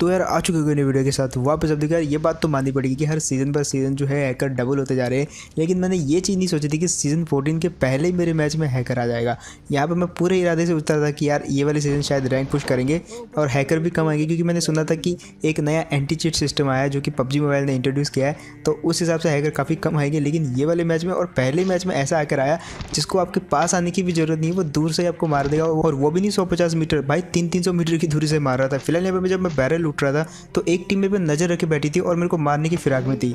तो यार आ चुके हैं नई वीडियो के साथ वापस। अब देखो यार, ये बात तो माननी पड़ेगी कि हर सीज़न पर सीज़न जो है हैकर डबल होते जा रहे हैं। लेकिन मैंने ये चीज़ नहीं सोची थी कि सीज़न 14 के पहले ही मेरे मैच में हैकर आ जाएगा। यहाँ पर मैं पूरे इरादे से उतरा था कि यार ये वाले सीज़न शायद रैंक पुश करेंगे और हैकर भी कम आएंगे, क्योंकि मैंने सुना था कि एक नया एंटी चीट सिस्टम आया है जो कि पबजी मोबाइल ने इंट्रोड्यूस किया है। तो उस हिसाब से हैकर काफ़ी कम आएंगे। लेकिन ये वाले मैच में और पहले मैच में ऐसा हैकर आया जिसको आपके पास आने की भी जरूरत नहीं है, वो दूर से आपको मार देगा। और वो भी नहीं 150 मीटर, भाई 300 मीटर की दूरी से मार रहा था। फिलहाल यहाँ पर जब मैं बैरल लूट रहा था तो एक टीम में नज़र रख के बैठी थी और मेरे को मारने की फिराक में थी।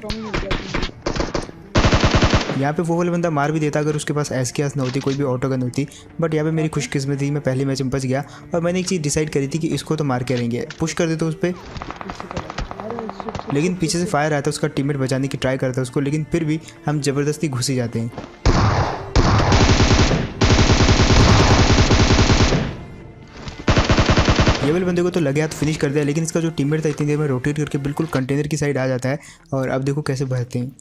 यहाँ पे वो वाला बंदा मार भी देता अगर उसके पास SKS ना होती, कोई भी ऑटो गन होती। बट यहाँ पे मेरी खुशकिस्मत थी, मैं पहले मैच में बच गया और मैंने एक चीज़ डिसाइड करी थी कि इसको तो मार के रहेंगे, पुश कर देते उस पर। लेकिन पीछे से फायर आया था, उसका टीममेट बचाने की ट्राई करता है उसको, लेकिन फिर भी हम ज़बरदस्ती घुस ही जाते हैं। ये वाले बंदे को तो लगे हाथ फिनिश कर दिया, लेकिन इसका जो टीममेट था इतनी देर में रोटेट करके बिल्कुल कंटेनर की साइड आ जाता है। और अब देखो कैसे बहते हैं।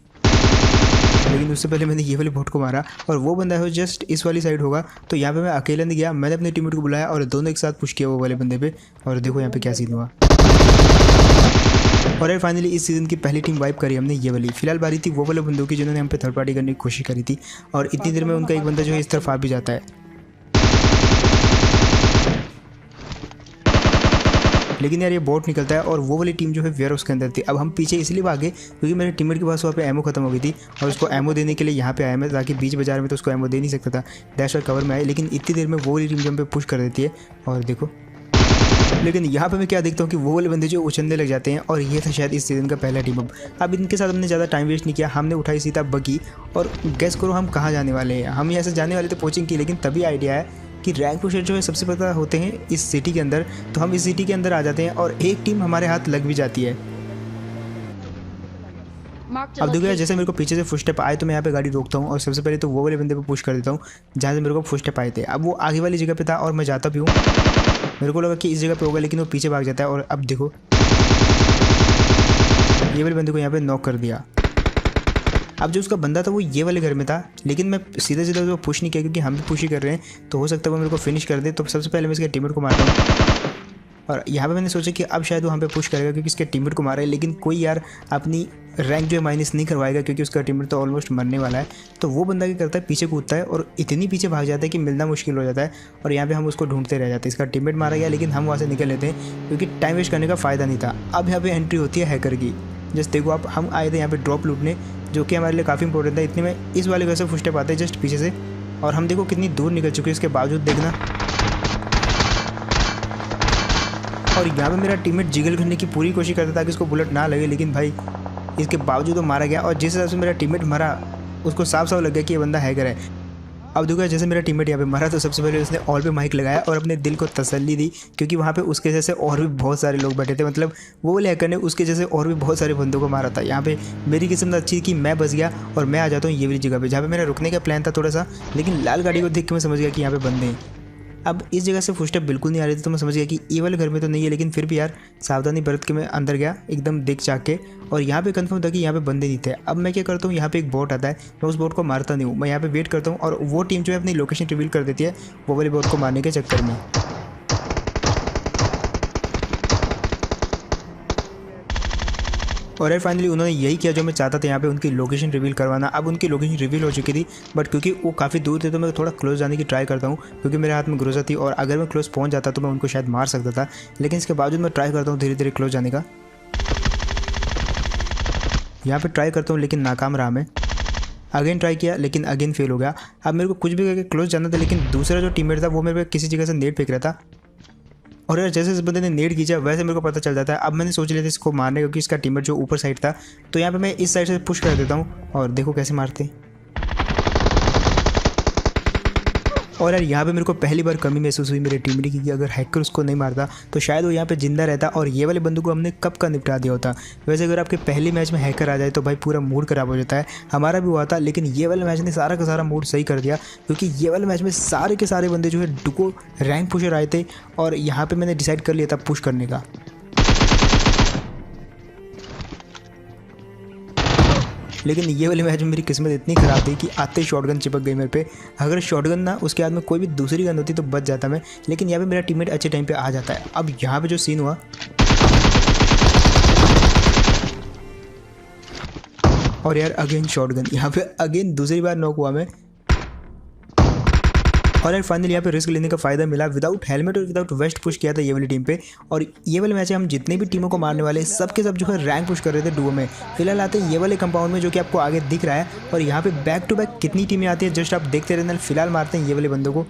लेकिन उससे पहले मैंने ये वाले बोट को मारा और वो बंदा है जस्ट इस वाली साइड होगा। तो यहाँ पे मैं अकेला नहीं गया, मैंने अपने टीममेट को बुलाया और दोनों एक साथ पुश किया वो वाले बंदे पे। और देखो यहाँ पे क्या सीन हुआ। और यार फाइनली इस सीज़न की पहली टीम वाइप करी हमने, ये वाली। फिलहाल बारी थी वो वाले बंदों की जिन्होंने हम पे थर्ड पार्टी करने की कोशिश करी थी। और इतनी देर में उनका एक बंदा जो है इस तरफ आ भी जाता है। लेकिन यार ये बोट निकलता है और वो वाली टीम जो है वेयर उसके अंदर थी। अब हम पीछे इसलिए भागे क्योंकि मेरे टीममेट के पास वहाँ पे एमो खत्म हो गई थी और उसको एमो देने के लिए यहाँ पे आया मैं, ताकि बीच बाजार में तो उसको एमो दे नहीं सकता था, डैश और कवर में आए। लेकिन इतनी देर में वो वाली टीम जो हम पे पुश कर देती है और देखो। लेकिन यहाँ पे मैं क्या देखता हूँ कि वो वाले बंदे जो उछलने लग जाते हैं। और ये था शायद इस सीज़न का पहला टीम अप। अब इनके साथ हमने ज़्यादा टाइम वेस्ट नहीं किया, हमने उठाई सीधा बगी। और गैस करो हम कहाँ जाने वाले हैं। हम यहाँ से जाने वाले थे कोचिंग की, लेकिन तभी आइडिया है कि रैंक पुशर जो है सबसे पता होते हैं इस सिटी के अंदर। तो हम इस सिटी के अंदर आ जाते हैं और एक टीम हमारे हाथ लग भी जाती है। अब देखो यार, जैसे मेरे को पीछे से फुटस्टेप आए तो मैं यहाँ पे गाड़ी रोकता हूँ और सबसे पहले तो वो वाले बंदे पे पुश कर देता हूँ जहाँ से मेरे को फुटस्टेप आए थे। अब वो आगे वाली जगह पे था और मैं जाता भी हूँ, मेरे को लगा कि इस जगह पे होगा, लेकिन वो पीछे भाग जाता है। और अब देखो ये वाले बंदे को यहाँ पे नॉक कर दिया। अब जो उसका बंदा था वो ये वाले घर में था, लेकिन मैं सीधा सीधा उसको पुश नहीं किया क्योंकि हम भी पुश ही कर रहे हैं, तो हो सकता है वो मेरे को फिनिश कर दे। तो सबसे पहले मैं इसके टीममेट को मारता हूँ। और यहाँ पे मैंने सोचा कि अब शायद वो हम पे पुश करेगा क्योंकि इसके टीममेट को मारा है। लेकिन कोई यार अपनी रैंक जो है माइनस नहीं करवाएगा क्योंकि उसका टीममेट तो ऑलमोस्ट मरने वाला है। तो वो बंदा क्या करता है, पीछे कूदता है और इतनी पीछे भाग जाता है कि मिलना मुश्किल हो जाता है। और यहाँ पे हम उसको ढूंढते रह जाते हैं। इसका टीममेट मारा गया, लेकिन हम वहाँ से निकल लेते हैं क्योंकि टाइम वेस्ट करने का फ़ायदा नहीं था। अब यहाँ पे एंट्री होती है हैकर की। जस्ट देखो आप, हम आए थे यहाँ पे ड्रॉप लूटने, जो कि हमारे लिए काफ़ी इंपॉर्टेंट था। इतने में इस वाले घर से फुटस्टेप आते हैं जस्ट पीछे से, और हम देखो कितनी दूर निकल चुके हैं इसके बावजूद देखना। और यहाँ पे मेरा टीममेट जिगल करने की पूरी कोशिश करता था कि इसको बुलेट ना लगे, लेकिन भाई इसके बावजूद वो मारा गया। और जिस हिसाब से मेरा टीममेट मरा उसको साफ साफ लग गया कि ये बंदा हैकर है। अब देखो जैसे मेरा टीममेट यहाँ पे मरा तो सबसे पहले उसने ऑल पे माइक लगाया और अपने दिल को तसल्ली दी, क्योंकि वहाँ पे उसके जैसे और भी बहुत सारे लोग बैठे थे। मतलब वो वाले हैकर ने उसके जैसे और भी बहुत सारे बंदों को मारा था। यहाँ पे मेरी किस्मत अच्छी कि मैं बच गया और मैं आ जाता हूँ ये वाली जगह पे जहाँ पे मेरा रुकने का प्लान था थोड़ा सा। लेकिन लाल गाड़ी को देख के मैं समझ गया कि यहाँ पे बंदे हैं। अब इस जगह से फुटस्टेप बिल्कुल नहीं आ रही थी, तो मैं समझ गया कि ये वाले घर में तो नहीं है। लेकिन फिर भी यार सावधानी बरत के मैं अंदर गया एकदम देख चाक के, और यहाँ पे कंफर्म था कि यहाँ पे बंदे नहीं थे। अब मैं क्या करता हूँ, यहाँ पे एक बोट आता है, मैं उस बोट को मारता नहीं हूँ, मैं यहाँ पे वेट करता हूँ और वो टीम जो है अपनी लोकेशन रिवील कर देती है वो वाले बोट को मारने के चक्कर में। और यार फाइनली उन्होंने यही किया जो मैं चाहता था, यहाँ पे उनकी लोकेशन रिवील करवाना। अब उनकी लोकेशन रिवील हो चुकी थी, बट क्योंकि वो काफ़ी दूर थे तो मैं थोड़ा क्लोज जाने की ट्राई करता हूँ क्योंकि मेरे हाथ में ग्रोजा थी और अगर मैं क्लोज पहुँच जाता तो मैं उनको शायद मार सकता था। लेकिन इसके बावजूद मैं ट्राई करता हूँ धीरे धीरे क्लोज जाने का। यहाँ पर ट्राई करता हूँ लेकिन नाकाम रहा मैं। अगेन ट्राई किया लेकिन अगेन फेल हो गया। अब मेरे को कुछ भी करके क्लोज जाना था, लेकिन दूसरा जो टीममेट था वो मेरे पे किसी जगह से नेट फेंक रहा था। और यार जैसे इस बंदे ने नेट खींचा वैसे मेरे को पता चल जाता है। अब मैंने सोच लिया था इसको मारने, क्योंकि इसका टीममेट जो ऊपर साइड था। तो यहाँ पे मैं इस साइड से पुश कर देता हूँ और देखो कैसे मारते। और यार यहाँ पे मेरे को पहली बार कमी महसूस हुई मेरे टीममेट की कि अगर हैकर उसको नहीं मारता तो शायद वो यहाँ पे जिंदा रहता और ये वाले बंदूक को हमने कब का निपटा दिया होता। वैसे अगर आपके पहले मैच में हैकर आ जाए तो भाई पूरा मूड खराब हो जाता है। हमारा भी हुआ था, लेकिन ये वाले मैच ने सारा का सारा मूड सही कर दिया, क्योंकि ये वाले मैच में सारे के सारे बंदे जो है डुको रैंक पुशर आए थे। और यहाँ पर मैंने डिसाइड कर लिया था पुश करने का। लेकिन ये वाले मैच में मेरी किस्मत इतनी ख़राब थी कि आते ही शॉटगन चिपक गई मेरे पे। अगर शॉटगन ना उसके हाथ में कोई भी दूसरी गन होती तो बच जाता मैं, लेकिन यहाँ पे मेरा टीममेट अच्छे टाइम पे आ जाता है। अब यहाँ पे जो सीन हुआ और यार अगेन शॉटगन, यहाँ पे अगेन दूसरी बार नॉक हुआ मैं। और यार फाइनली यहाँ पे रिस्क लेने का फ़ायदा मिला, विदाउट हेलमेट और विदाउट वेस्ट पुश किया था ये वाली टीम पे। और ये वाले मैच हम जितने भी टीमों को मारने वाले सब के सब जो है रैंक पुश कर रहे थे डुओ में। फिलहाल आते हैं ये वाले कंपाउंड में जो कि आपको आगे दिख रहा है, और यहाँ पे बैक टू बैक कितनी टीमें आती है जस्ट आप देखते रहना। फिलहाल मारते हैं ये वाले बंदों को।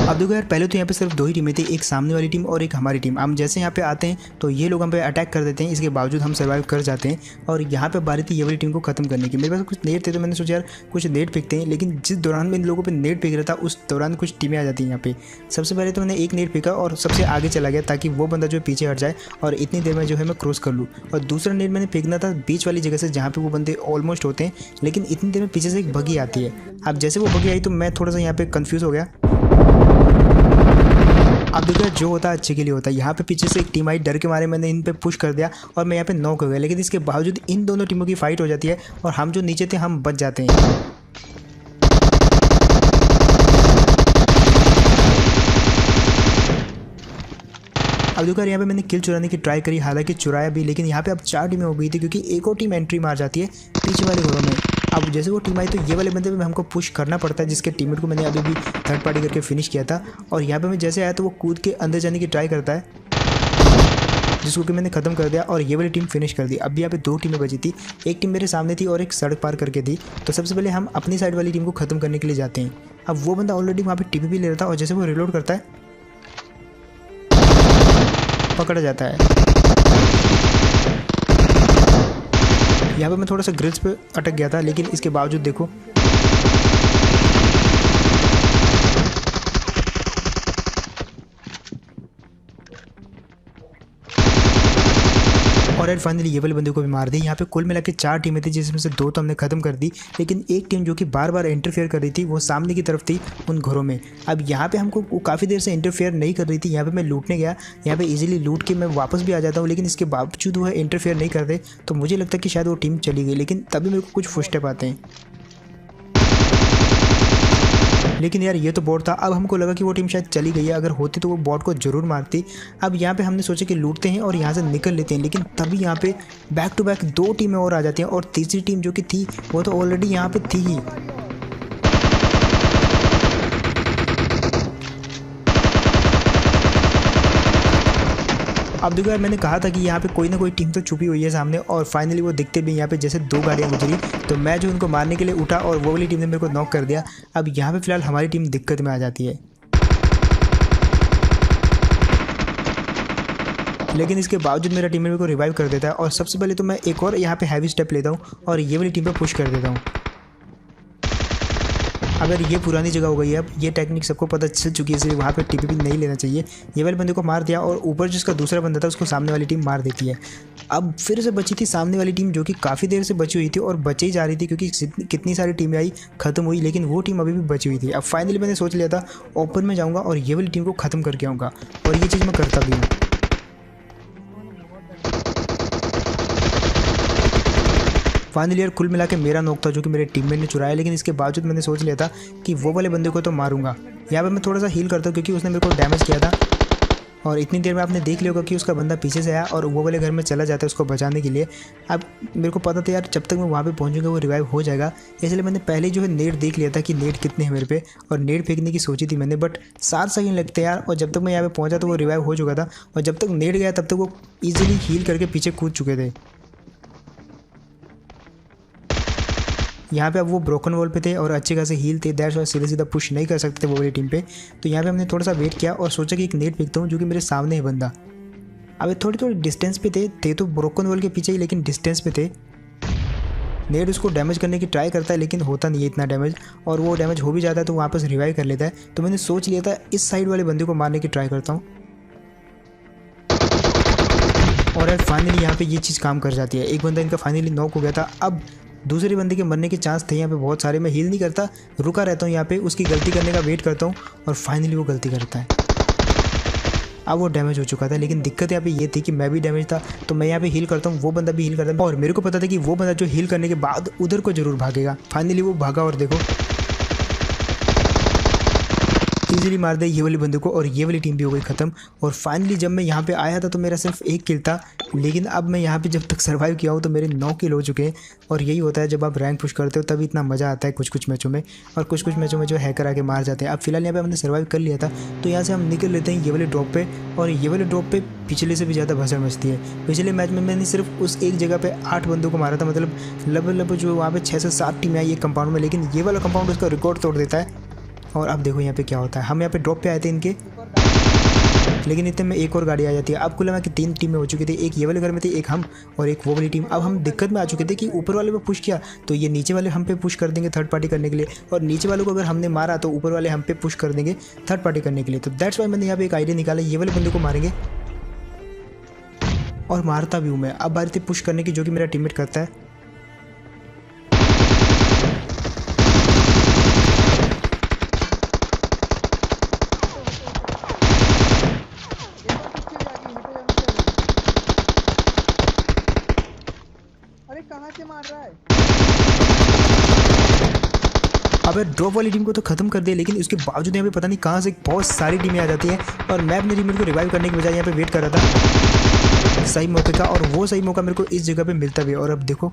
अब देखो यार पहले तो यहाँ पे सिर्फ दो ही टीमें थी, एक सामने वाली टीम और एक हमारी टीम। हम जैसे यहाँ पे आते हैं तो ये लोग हम पे अटैक कर देते हैं, इसके बावजूद हम सर्वाइव कर जाते हैं। और यहाँ पे बारी थी ये वाली टीम को खत्म करने की। मेरे पास कुछ नेट थे तो मैंने सोचा यार कुछ नेट फेंकते हैं, लेकिन जिस दौरान मैं इन लोगों पर नेट फेंक रहा था उस दौरान कुछ टीमें आ जाती हैं यहाँ पे। सबसे पहले तो मैंने एक नेट फेंका और सबसे आगे चला गया ताकि वो बंदा जो पीछे हट जाए और इतनी देर में जो है मैं क्रॉस कर लूँ। और दूसरा नेट मैंने फेंकना था बीच वाली जगह से जहाँ पे वो बंदे ऑलमोस्ट होते हैं, लेकिन इतनी देर में पीछे से एक बगी आती है। अब जैसे वो बगी आई तो मैं थोड़ा सा यहाँ पे कन्फ्यूज़ हो गया। अब देखो जो होता है अच्छे के लिए होता है। यहाँ पे पीछे से एक टीम आई, डर के मारे मैंने इन पे पुश कर दिया और मैं यहाँ पे नॉक हो गया। लेकिन इसके बावजूद इन दोनों टीमों की फाइट हो जाती है और हम जो नीचे थे हम बच जाते हैं। अब देखो यहाँ पे मैंने किल चुराने की ट्राई करी, हालांकि चुराया भी, लेकिन यहाँ पे अब 4 टीमें हो गई थी क्योंकि एक और टीम एंट्री मार जाती है पीछे वाले घरों में। अब जैसे वो टीम आई तो ये वाले बंदे पे हमको पुश करना पड़ता है, जिसके टीममेट को मैंने अभी भी थर्ड पार्टी करके फिनिश किया था। और यहाँ पे मैं जैसे आया तो वो कूद के अंदर जाने की ट्राई करता है, जिसको कि मैंने ख़त्म कर दिया और ये वाली टीम फिनिश कर दी। अब यहाँ पे 2 टीमें बची थी, एक टीम मेरे सामने थी और एक सड़क पार करके थी। तो सबसे पहले हम अपनी साइड वाली टीम को ख़त्म करने के लिए जाते हैं। अब वो बंदा ऑलरेडी वहाँ पर टीपी भी ले रहा था और जैसे वो रिलोड करता है पकड़ा जाता है। यहाँ पे मैं थोड़ा सा ग्रिल्स पे अटक गया था, लेकिन इसके बावजूद देखो और यार फाइनली ये वाले बंदे को भी मार दी। यहाँ पे कुल मिला के 4 टीमें थी, जिसमें से 2 तो हमने खत्म कर दी, लेकिन एक टीम जो कि बार बार इंटरफेयर कर रही थी वो सामने की तरफ थी उन घरों में। अब यहाँ पे हमको काफ़ी देर से इंटरफेयर नहीं कर रही थी। यहाँ पे मैं लूटने गया, यहाँ पे इजीली लूट के मैं वापस भी आ जाता हूँ, लेकिन इसके बावजूद वो इंटरफेयर नहीं करते। तो मुझे लगता है कि शायद वो टीम चली गई, लेकिन तभी मेरे को कुछ फुटस्टेप आते हैं। लेकिन यार ये तो बॉट था। अब हमको लगा कि वो टीम शायद चली गई है, अगर होती तो वो बॉट को जरूर मारती। अब यहाँ पे हमने सोचा कि लूटते हैं और यहाँ से निकल लेते हैं, लेकिन तभी यहाँ पे बैक टू बैक 2 टीमें और आ जाती हैं और तीसरी टीम जो कि थी वो तो ऑलरेडी यहाँ पे थी ही। अब देखो यार मैंने कहा था कि यहाँ पे कोई ना कोई टीम तो छुपी हुई है सामने, और फाइनली वो दिखते भी यहाँ पे जैसे 2 गाड़ियाँ गुजरी तो मैं जो उनको मारने के लिए उठा और वो वाली टीम ने मेरे को नॉक कर दिया। अब यहाँ पे फिलहाल हमारी टीम दिक्कत में आ जाती है, लेकिन इसके बावजूद मेरा टीम मेरे को रिवाइव कर देता है। और सबसे पहले तो मैं एक और यहाँ पे हैवी स्टेप लेता हूँ और ये वाली टीम पे पुश कर देता हूँ। अगर ये पुरानी जगह हो गई है, अब ये टेक्निक सबको पता चल चुकी है, इसलिए वहाँ पे टीपी नहीं लेना चाहिए। ये वाले बंदे को मार दिया और ऊपर जिसका दूसरा बंदा था उसको सामने वाली टीम मार देती है। अब फिर से बची थी सामने वाली टीम जो कि काफ़ी देर से बची हुई थी और बचे ही जा रही थी, क्योंकि कितनी सारी टीमें आई खत्म हुई, लेकिन वो टीम अभी भी बची हुई थी। अब फाइनली मैंने सोच लिया था ओपन में जाऊँगा और ये वाली टीम को ख़त्म करके आऊँगा, और ये चीज़ मैं करता भी हूँ। फाइनली यार कुल मिला के मेरा नॉक था जो कि मेरे टीममेट ने चुराया, लेकिन इसके बावजूद मैंने सोच लिया था कि वो वाले बंदे को तो मारूंगा। यहाँ पे मैं थोड़ा सा हील करता हूँ क्योंकि उसने मेरे को डैमेज किया था, और इतनी देर में आपने देख लिया होगा कि उसका बंदा पीछे से आया और वो वाले घर में चला जाता है उसको बचाने के लिए। अब मेरे को पता था यार जब तक मैं वहाँ पे पहुँचूंगा वो रिवाइव हो जाएगा, इसलिए मैंने पहले जो है नेट देख लिया था कि नेट कितने हैं मेरे पे, और नेट फेंकने की सोची थी मैंने, बट 7 सेकंड लगते यार। और जब तक मैं यहाँ पे पहुँचा तो वो रिवाइव हो चुका था, और जब तक नेट गया तब तक वो ईजिली हील करके पीछे कूद चुके थे। यहाँ पे अब वो ब्रोकन वॉल पे थे और अच्छे खासे हील थे, दैट्स वाई सीधा सीधा पुश नहीं कर सकते वो वाली टीम पे। तो यहाँ पे हमने थोड़ा सा वेट किया और सोचा कि एक नेट फेंकता हूँ जो कि मेरे सामने है बंदा। अब थोड़ी डिस्टेंस पे थे तो ब्रोकन वॉल के पीछे ही, लेकिन डिस्टेंस पे थे। नेट उसको डैमेज करने की ट्राई करता है लेकिन होता नहीं है इतना डैमेज, और वो डैमेज हो भी जाता है तो वापस रिवाइव कर लेता है। तो मैंने सोच लिया था इस साइड वाले बंदे को मारने की ट्राई करता हूँ, और यार फाइनली यहाँ पे ये चीज़ काम कर जाती है। एक बंदा इनका फाइनली नॉक हो गया था। अब दूसरे बंदे के मरने के चांस थे यहाँ पे बहुत सारे। मैं हील नहीं करता, रुका रहता हूँ यहाँ पे, उसकी गलती करने का वेट करता हूँ, और फाइनली वो गलती करता है। अब वो डैमेज हो चुका था, लेकिन दिक्कत यहाँ पे ये थी कि मैं भी डैमेज था, तो मैं यहाँ पे हील करता हूँ, वो बंदा भी हील करता है, और मेरे को पता था कि वो बंदा जो हील करने के बाद उधर को जरूर भागेगा। फाइनली वो भागा और देखो इजीली मार दिया ये वाली बंदे को और ये वाली टीम भी हो गई ख़त्म। और फाइनली जब मैं यहाँ पे आया था तो मेरा सिर्फ 1 किल था, लेकिन अब मैं यहाँ पे जब तक सर्वाइव किया हूँ तो मेरे 9 किल हो चुके हैं। और यही होता है जब आप रैंक पुश करते हो तभी इतना मज़ा आता है कुछ कुछ मैचों में, और कुछ कुछ मैचों में जो हैकर आके मार जाते हैं। अब फिलहाल यहाँ पे हमने सर्वाइव कर लिया था तो यहाँ से हम निकल लेते हैं ये वाले ड्रॉप पे। और ये वाले ड्रॉप पे पिछले से भी ज़्यादा भसड़ मचती है। पिछले मैच में मैंने सिर्फ उस एक जगह पे 8 बंदों को मारा था, मतलब लगभग जो वहाँ पे 6 से 7 टीमें आई एक कंपाउंड में, लेकिन ये वाला कंपाउंड उसका रिकॉर्ड तोड़ देता है। और अब देखो यहाँ पे क्या होता है, हम यहाँ पे ड्रॉप पे आए थे इनके, लेकिन इतने में एक और गाड़ी आ जाती है। अब कुल कि 3 टीमें हो चुकी थी, एक ये वाले घर में थी, एक हम और एक वो वाली टीम। अब हम दिक्कत में आ चुके थे कि ऊपर वाले पे पुश किया तो ये नीचे वाले हम पे पुश कर देंगे थर्ड पार्टी करने के लिए, और नीचे वालों को अगर हमने मारा तो ऊपर वाले हम पे पुश कर देंगे थर्ड पार्टी करने के लिए। तो दैट्स वाई मैंने यहाँ पे एक आइडिया निकाला, ये वाले बंदे को मारेंगे और मारता भी हूँ मैं। अब बारी थी पुश करने की, जो कि मेरा टीममेट करता है। अरे कहाँ से मार रहा है? अब ड्रॉप वाली टीम को तो खत्म कर दिया, लेकिन उसके बावजूद यहाँ पे पता नहीं कहाँ से बहुत सारी टीमें आ जाती हैं। और मैं अपने टीममेट को रिवाइव करने के बजाय यहाँ पे वेट कर रहा था सही मौके का, और वो सही मौका मेरे को इस जगह पे मिलता भी है। और अब देखो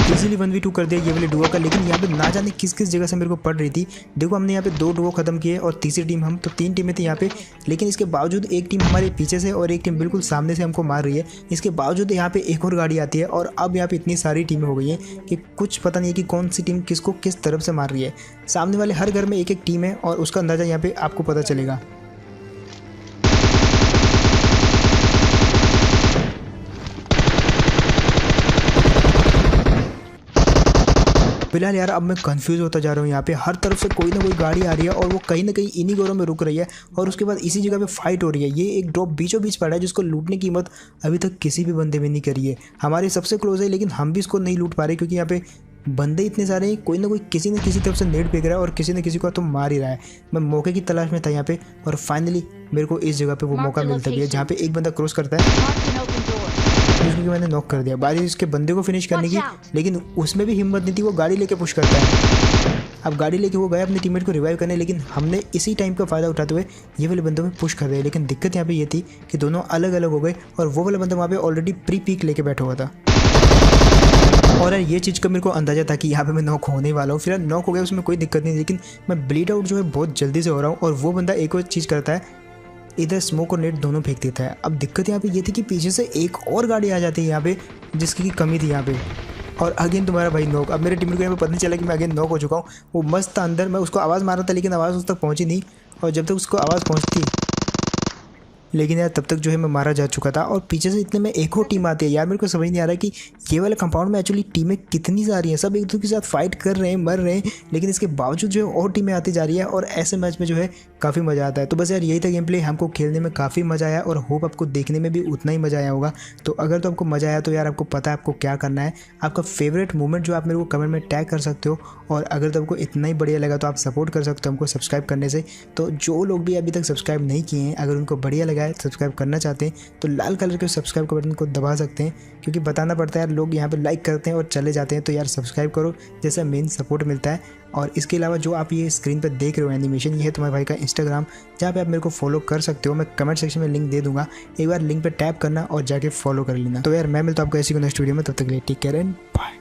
इजीली 1v2 कर दिया ये वाली डुओ का, लेकिन यहाँ पे ना जाने किस किस जगह से मेरे को पड़ रही थी। देखो हमने यहाँ पे 2 डुओ खत्म किए और तीसरी टीम हम, तो 3 टीमें थी यहाँ पे, लेकिन इसके बावजूद एक टीम हमारे पीछे से और एक टीम बिल्कुल सामने से हमको मार रही है। इसके बावजूद यहाँ पे एक और गाड़ी आती है और अब यहाँ पे इतनी सारी टीमें हो गई हैं कि कुछ पता नहीं है कि कौन सी टीम किसको किस तरफ से मार रही है। सामने वाले हर घर में एक एक टीम है और उसका अंदाज़ा यहाँ पे आपको पता चलेगा। फिलहाल यार अब मैं कंफ्यूज होता जा रहा हूँ। यहाँ पे हर तरफ से कोई ना कोई गाड़ी आ रही है और वो कहीं ना कहीं इन्हीं घरों में रुक रही है, और उसके बाद इसी जगह पे फाइट हो रही है। ये एक ड्रॉप बीचों बीच पड़ा है जिसको लूटने की हिम्मत अभी तक किसी भी बंदे में नहीं करी है। हमारे सबसे क्लोज है लेकिन हम भी इसको नहीं लूट पा रहे, क्योंकि यहाँ पे बंदे इतने सारे हैं, कोई ना कोई किसी न किसी तरफ से नेट फेंक रहा है और किसी न किसी को तो मार ही रहा है। मैं मौके की तलाश में था यहाँ पे, और फाइनली मेरे को इस जगह पे वो मौका मिलता भी है जहाँ पे एक बंदा क्रॉस करता है, जिसको मैंने नॉक कर दिया। बारी उसके बंदे को फिनिश करने की, लेकिन उसमें भी हिम्मत नहीं थी, वो गाड़ी लेके पुश करता है। अब गाड़ी लेके वो गया अपने टीममेट को रिवाइव करने, लेकिन हमने इसी टाइम का फ़ायदा उठाते हुए ये वाले बंदों में पुश कर दिया। लेकिन दिक्कत यहाँ पे ये थी कि दोनों अलग अलग हो गए और वो वाला बंदा वहाँ पे ऑलरेडी प्री पीक लेके बैठा हुआ था। और यार ये चीज़ का मेरे को अंदाजा था कि यहाँ पे मैं नॉक होने वाला हूँ। फिर नॉक हो गया, उसमें कोई दिक्कत नहीं, लेकिन मैं ब्लीड आउट जो है बहुत जल्दी से हो रहा हूँ। और वो बंदा एक और चीज़ करता है, इधर स्मोक और नेट दोनों फेंक देता है। अब दिक्कत यहाँ पे ये थी कि पीछे से एक और गाड़ी आ जाती है यहाँ पे, जिसकी कमी थी यहाँ पे, और अगेन तुम्हारा भाई नॉक। अब मेरे टीम को यहाँ पे पता नहीं चला कि मैं अगेन नॉक हो चुका हूँ। वो मस्त था अंदर, मैं उसको आवाज़ मार रहा था लेकिन आवाज़ उस तक पहुँची नहीं, और जब तक उसको आवाज़ पहुँचती लेकिन यार तब तक जो है मैं मारा जा चुका था। और पीछे से इतने में एक और टीम आती है। यार मेरे को समझ नहीं आ रहा कि ये वाले कंपाउंड में एक्चुअली टीमें कितनी सारी हैं, सब एक दूसरे के साथ फाइट कर रहे हैं, मर रहे हैं, लेकिन इसके बावजूद जो है और टीमें आती जा रही है, और ऐसे मैच में जो है काफ़ी मज़ा आता है। तो बस यार यही था गेम प्ले, हमको खेलने में काफ़ी मज़ा आया और होप आपको देखने में भी उतना ही मज़ा आया होगा। तो अगर तो आपको मज़ा आया तो यार आपको पता है आपको क्या करना है, आपका फेवरेट मोमेंट जो आप मेरे को कमेंट में टैग कर सकते हो। और अगर तो आपको इतना ही बढ़िया लगा तो आप सपोर्ट कर सकते हो हमको सब्सक्राइब करने से। तो जो लोग भी अभी तक सब्सक्राइब नहीं किए हैं, अगर उनको बढ़िया लगा है सब्सक्राइब करना चाहते हैं तो लाल कलर के सब्सक्राइब के बटन को दबा सकते हैं, क्योंकि बताना पड़ता है यार, लोग यहाँ पे लाइक करते हैं और चले जाते हैं। तो यार सब्सक्राइब करो, जैसा मेन सपोर्ट मिलता है। और इसके अलावा जो आप ये स्क्रीन पर देख रहे हो एनिमेशन, ये है तुम्हारे भाई का इंस्टाग्राम, जहाँ पे आप मेरे को फॉलो कर सकते हो। मैं कमेंट सेक्शन में लिंक दे दूंगा, एक बार लिंक पे टैप करना और जाके फॉलो कर लेना। तो यार मैं मिलता हूँ आपको ऐसी नेक्स्ट वीडियो में, तब तक के लिए टेक केयर एंड बाय।